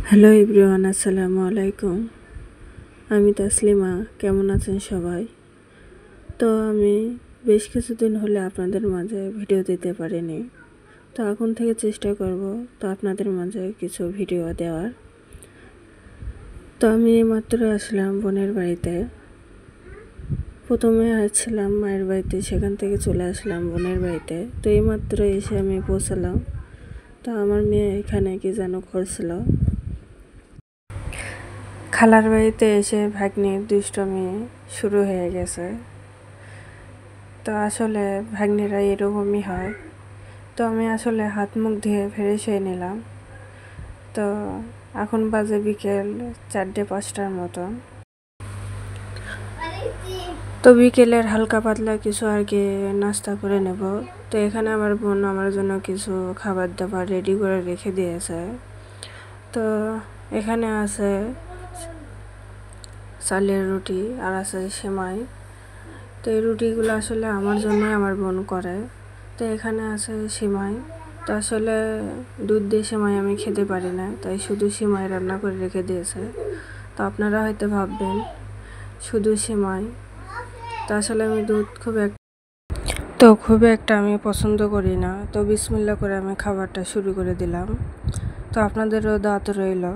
Hello everyone, আসসালামু আলাইকুম। আমি তাসলিমা। কেমন আছেন সবাই? তো আমি বেশ কিছুদিন হলে আপনাদের মাঝে ভিডিও দিতে পারিনি, তো এখন থেকে চেষ্টা করব তো আপনাদের মাঝে কিছু ভিডিও দেওয়ার। তো আমি মাত্র আসলাম বোনের বাড়িতে। প্রথমে আসছিলাম মায়ের বাড়িতে, সেখান থেকে চলে আসলাম বোনের বাড়িতে। তো এইমাত্র এসে আমি পৌঁছালাম। তো আমার মেয়ে এখানে কি যেন করছিল। খালার বাড়িতে এসে ভাগ্নির দুষ্টমি শুরু হয়ে গেছে। তো আসলে ভাগ্নিরা এরকমই হয়। তো আমি আসলে হাত মুখ ধুয়ে ফ্রেশ হয়ে নিলাম। তো এখন বাজে বিকেল 4-5টার মতো। তো বিকেলের হালকা পাতলা কিছু আর কি নাস্তা করে নেব। তো এখানে আমার বোন আমার জন্য কিছু খাবার দাবার রেডি করে রেখে দিয়েছে। তো এখানে আছে চালের রুটি আর আছে সেমাই। তো এই রুটিগুলো আসলে আমার জন্যই আমার বোন করে। তো এখানে আছে সেমাই। তো আসলে দুধ দিয়ে সেমাই আমি খেতে পারি না, তাই শুধু সেমাই রান্না করে রেখে দিয়েছে। তো আপনারা হয়তো ভাববেন শুধু সেমাই। তো আসলে আমি দুধ খুব একটা আমি পছন্দ করি না। তো বিসমিল্লাহ করে আমি খাবারটা শুরু করে দিলাম। তো আপনাদেরও দাওয়াত রইল।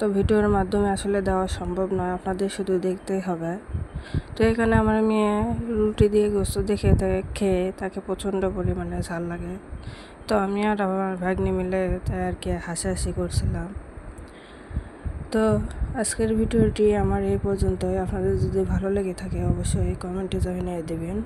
তো ভিডিওর মাধ্যমে আসলে দেওয়া সম্ভব নয়, আপনাদের শুধু দেখতেই হবে। তো এখানে আমার মেয়ে রুটি দিয়ে গোস্ত দেখে খেয়ে তাকে প্রচণ্ড পরিমাণে ঝাল লাগে। তো আমি আর আমার ভাগ্নি মিলে তাই আর কি হাসাহাসি করছিলাম। তো আজকের ভিডিওটি আমার এই পর্যন্তই। আপনাদের যদি ভালো লেগে থাকে অবশ্যই কমেন্টে জানিয়ে দেবেন।